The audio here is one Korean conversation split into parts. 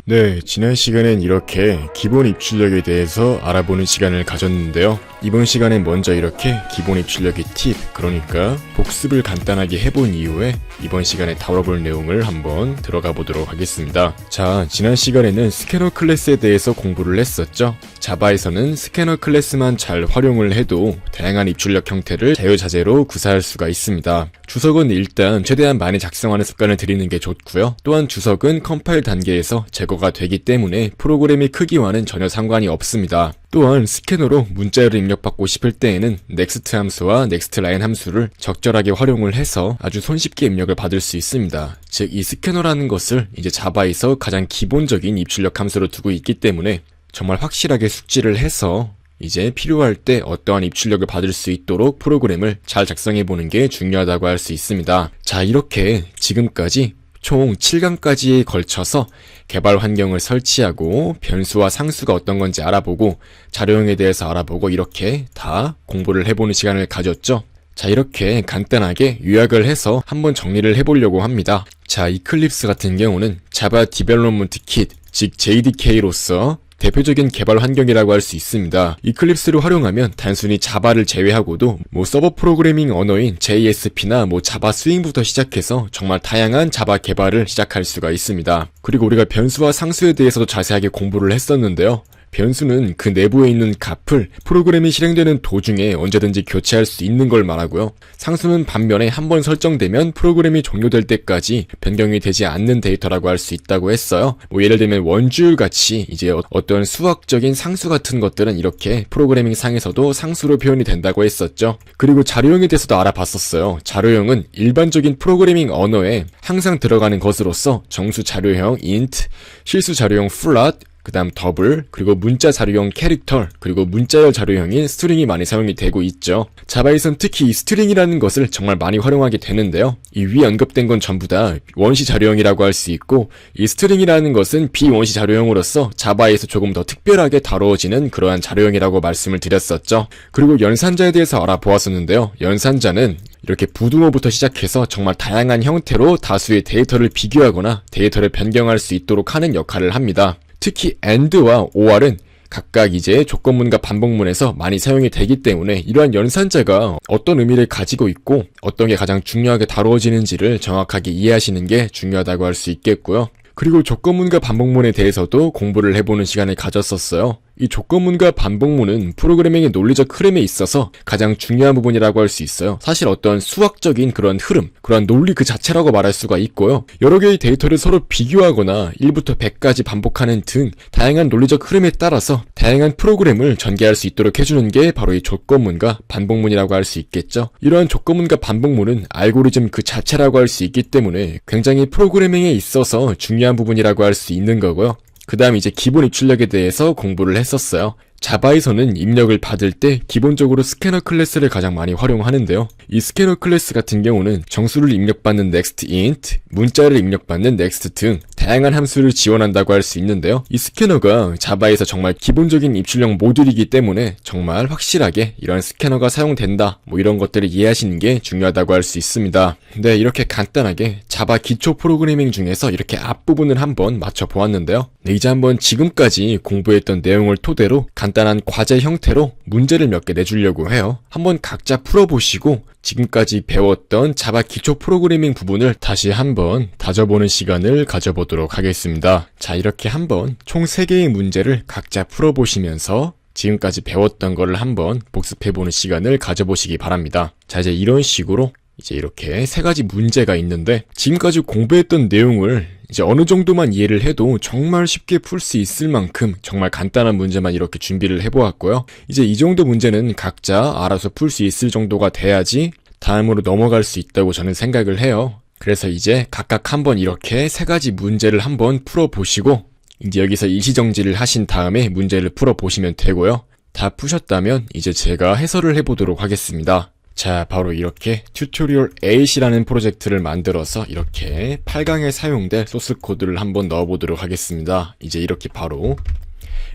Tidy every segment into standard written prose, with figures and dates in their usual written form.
네, 지난 시간엔 이렇게 기본 입출력에 대해서 알아보는 시간을 가졌는데요. 이번 시간엔 먼저 이렇게 기본 입출력의 팁, 그러니까 복습을 간단하게 해본 이후에 이번 시간에 다뤄볼 내용을 한번 들어가 보도록 하겠습니다. 자, 지난 시간에는 스캐너 클래스에 대해서 공부를 했었죠. 자바에서는 스캐너 클래스만 잘 활용을 해도 다양한 입출력 형태를 자유자재로 구사할 수가 있습니다. 주석은 일단 최대한 많이 작성하는 습관을 들이는 게 좋고요. 또한 주석은 컴파일 단계에서 제거가 되기 때문에 프로그램의 크기와는 전혀 상관이 없습니다. 또한 스캐너로 문자열을 입력받고 싶을 때에는 next 함수와 next line 함수를 적절하게 활용을 해서 아주 손쉽게 입력을 받을 수 있습니다. 즉, 이 스캐너라는 것을 이제 자바에서 가장 기본적인 입출력 함수로 두고 있기 때문에 정말 확실하게 숙지를 해서 이제 필요할 때 어떠한 입출력을 받을 수 있도록 프로그램을 잘 작성해보는 게 중요하다고 할 수 있습니다. 자, 이렇게 지금까지 총 7강까지에 걸쳐서 개발 환경을 설치하고 변수와 상수가 어떤 건지 알아보고 자료형에 대해서 알아보고 이렇게 다 공부를 해보는 시간을 가졌죠. 자, 이렇게 간단하게 요약을 해서 한번 정리를 해보려고 합니다. 자, 이클립스 같은 경우는 자바 디벨롭먼트 킷, 즉 JDK로서 대표적인 개발 환경이라고 할 수 있습니다. 이클립스를 활용하면 단순히 자바를 제외하고도 서버 프로그래밍 언어인 JSP나 자바 스윙부터 시작해서 정말 다양한 자바 개발을 시작할 수가 있습니다. 그리고 우리가 변수와 상수에 대해서도 자세하게 공부를 했었는데요. 변수는 그 내부에 있는 값을 프로그램이 실행되는 도중에 언제든지 교체할 수 있는 걸 말하고요. 상수는 반면에 한번 설정되면 프로그램이 종료될 때까지 변경이 되지 않는 데이터라고 할 수 있다고 했어요. 예를 들면 원주율 같이 이제 어떤 수학적인 상수 같은 것들은 이렇게 프로그래밍 상에서도 상수로 표현이 된다고 했었죠. 그리고 자료형에 대해서도 알아봤었어요. 자료형은 일반적인 프로그래밍 언어에 항상 들어가는 것으로서 정수 자료형 int, 실수 자료형 float, 그 다음 더블, 그리고 문자 자료형 캐릭터, 그리고 문자열 자료형인 스트링이 많이 사용이 되고 있죠. 자바에선 특히 이 스트링이라는 것을 정말 많이 활용하게 되는데요. 이 위에 언급된 건 전부 다 원시 자료형이라고 할 수 있고, 이 스트링이라는 것은 비원시 자료형으로서 자바에서 조금 더 특별하게 다루어지는 그러한 자료형이라고 말씀을 드렸었죠. 그리고 연산자에 대해서 알아보았었는데요. 연산자는 이렇게 부등호부터 시작해서 정말 다양한 형태로 다수의 데이터를 비교하거나 데이터를 변경할 수 있도록 하는 역할을 합니다. 특히 AND와 OR은 각각 이제 조건문과 반복문에서 많이 사용이 되기 때문에 이러한 연산자가 어떤 의미를 가지고 있고 어떤 게 가장 중요하게 다루어지는지를 정확하게 이해하시는 게 중요하다고 할 수 있겠고요. 그리고 조건문과 반복문에 대해서도 공부를 해보는 시간을 가졌었어요. 이 조건문과 반복문은 프로그래밍의 논리적 흐름에 있어서 가장 중요한 부분이라고 할 수 있어요. 사실 어떤 수학적인 그런 흐름, 그런 논리 그 자체라고 말할 수가 있고요. 여러 개의 데이터를 서로 비교하거나 1부터 100까지 반복하는 등 다양한 논리적 흐름에 따라서 다양한 프로그램을 전개할 수 있도록 해주는 게 바로 이 조건문과 반복문이라고 할 수 있겠죠. 이러한 조건문과 반복문은 알고리즘 그 자체라고 할 수 있기 때문에 굉장히 프로그래밍에 있어서 중요한 부분이라고 할 수 있는 거고요. 그 다음 이제 기본 입출력에 대해서 공부를 했었어요. 자바에서는 입력을 받을 때 기본적으로 스캐너 클래스를 가장 많이 활용하는데요. 이 스캐너 클래스 같은 경우는 정수를 입력받는 next int, 문자를 입력받는 next 등 다양한 함수를 지원한다고 할 수 있는데요. 이 스캐너가 자바에서 정말 기본적인 입출력 모듈이기 때문에 정말 확실하게 이런 스캐너가 사용된다, 이런 것들을 이해하시는 게 중요하다고 할 수 있습니다. 네, 이렇게 간단하게 자바 기초 프로그래밍 중에서 이렇게 앞부분을 한번 맞춰보았는데요. 네, 이제 한번 지금까지 공부했던 내용을 토대로 간단한 과제 형태로 문제를 몇 개 내주려고 해요. 한번 각자 풀어보시고 지금까지 배웠던 자바 기초 프로그래밍 부분을 다시 한번 다져보는 시간을 가져보도록 하겠습니다. 자, 이렇게 한번 총 3개의 문제를 각자 풀어보시면서 지금까지 배웠던 거를 한번 복습해보는 시간을 가져보시기 바랍니다. 자, 이제 이런 식으로 이제 이렇게 3가지 문제가 있는데 지금까지 공부했던 내용을 이제 어느 정도만 이해를 해도 정말 쉽게 풀 수 있을 만큼 정말 간단한 문제만 이렇게 준비를 해보았고요. 이제 이 정도 문제는 각자 알아서 풀 수 있을 정도가 돼야지 다음으로 넘어갈 수 있다고 저는 생각을 해요. 그래서 이제 각각 한번 이렇게 3가지 문제를 한번 풀어보시고 이제 여기서 일시정지를 하신 다음에 문제를 풀어보시면 되고요. 다 푸셨다면 이제 제가 해설을 해보도록 하겠습니다. 자, 바로 이렇게 튜토리얼 8이라는 프로젝트를 만들어서 이렇게 8강에 사용될 소스 코드를 한번 넣어보도록 하겠습니다. 이제 이렇게 바로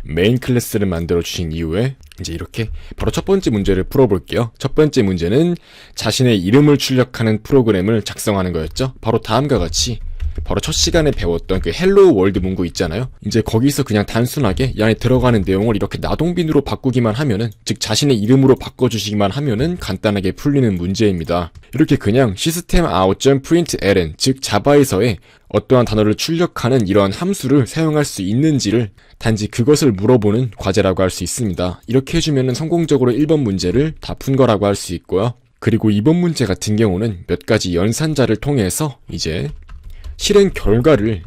메인 클래스를 만들어 주신 이후에 이제 이렇게 바로 첫 번째 문제를 풀어볼게요. 첫 번째 문제는 자신의 이름을 출력하는 프로그램을 작성하는 거였죠. 바로 다음과 같이 바로 첫 시간에 배웠던 그 헬로우 월드 문구 있잖아요. 이제 거기서 그냥 단순하게 이 안에 들어가는 내용을 이렇게 나동빈으로 바꾸기만 하면은, 즉 자신의 이름으로 바꿔주시기만 하면은 간단하게 풀리는 문제입니다. 이렇게 그냥 시스템 out.println, 즉 자바에서의 어떠한 단어를 출력하는 이러한 함수를 사용할 수 있는지를 단지 그것을 물어보는 과제라고 할 수 있습니다. 이렇게 해주면은 성공적으로 1번 문제를 다 푼 거라고 할 수 있고요. 그리고 이번 문제 같은 경우는 몇 가지 연산자를 통해서 이제 실행 결과를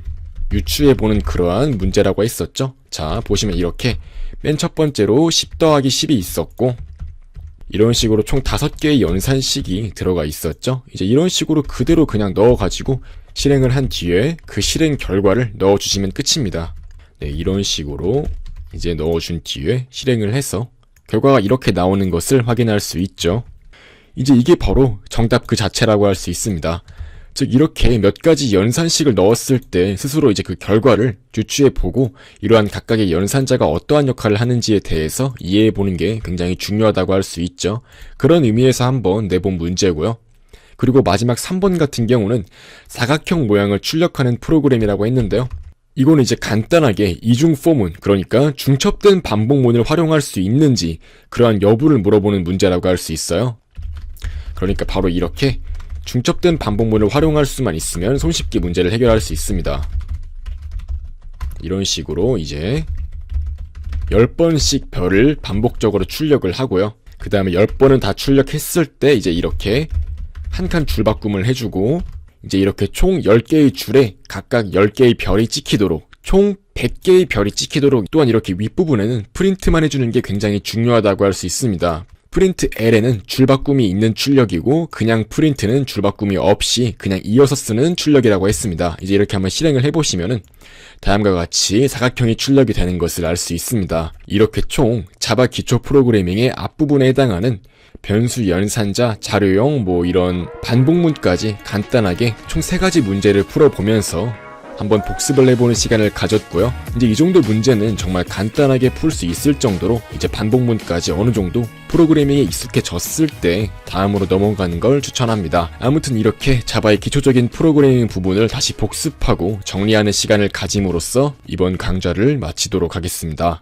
유추해보는 그러한 문제라고 했었죠. 자, 보시면 이렇게 맨 첫 번째로 10 더하기 10이 있었고, 이런 식으로 총 5개의 연산식이 들어가 있었죠. 이제 이런 식으로 그대로 그냥 넣어가지고 실행을 한 뒤에 그 실행 결과를 넣어주시면 끝입니다. 네, 이런 식으로 이제 넣어준 뒤에 실행을 해서 결과가 이렇게 나오는 것을 확인할 수 있죠. 이제 이게 바로 정답 그 자체라고 할 수 있습니다. 즉 이렇게 몇 가지 연산식을 넣었을 때 스스로 이제 그 결과를 유추해보고 이러한 각각의 연산자가 어떠한 역할을 하는지에 대해서 이해해보는 게 굉장히 중요하다고 할 수 있죠. 그런 의미에서 한번 내본 문제고요. 그리고 마지막 3번 같은 경우는 사각형 모양을 출력하는 프로그램이라고 했는데요. 이거는 이제 간단하게 이중 포문, 그러니까 중첩된 반복문을 활용할 수 있는지 그러한 여부를 물어보는 문제라고 할 수 있어요. 그러니까 바로 이렇게 중첩된 반복문을 활용할 수만 있으면 손쉽게 문제를 해결할 수 있습니다. 이런 식으로 이제 10번씩 별을 반복적으로 출력을 하고요. 그 다음에 10번은 다 출력했을 때 이제 이렇게 한 칸 줄바꿈을 해주고, 이제 이렇게 총 10개의 줄에 각각 10개의 별이 찍히도록, 총 100개의 별이 찍히도록, 또한 이렇게 윗부분에는 프린트만 해주는 게 굉장히 중요하다고 할 수 있습니다. 프린트 L에는 줄바꿈이 있는 출력이고, 그냥 프린트는 줄바꿈이 없이 그냥 이어서 쓰는 출력이라고 했습니다. 이제 이렇게 한번 실행을 해보시면은 다음과 같이 사각형이 출력이 되는 것을 알 수 있습니다. 이렇게 총 자바 기초 프로그래밍의 앞부분에 해당하는 변수 연산자, 자료형, 이런 반복문까지 간단하게 총 3가지 문제를 풀어보면서 한번 복습을 해보는 시간을 가졌고요. 이제 이 정도 문제는 정말 간단하게 풀 수 있을 정도로 이제 반복문까지 어느 정도 프로그래밍에 익숙해졌을 때 다음으로 넘어가는 걸 추천합니다. 아무튼 이렇게 자바의 기초적인 프로그래밍 부분을 다시 복습하고 정리하는 시간을 가짐으로써 이번 강좌를 마치도록 하겠습니다.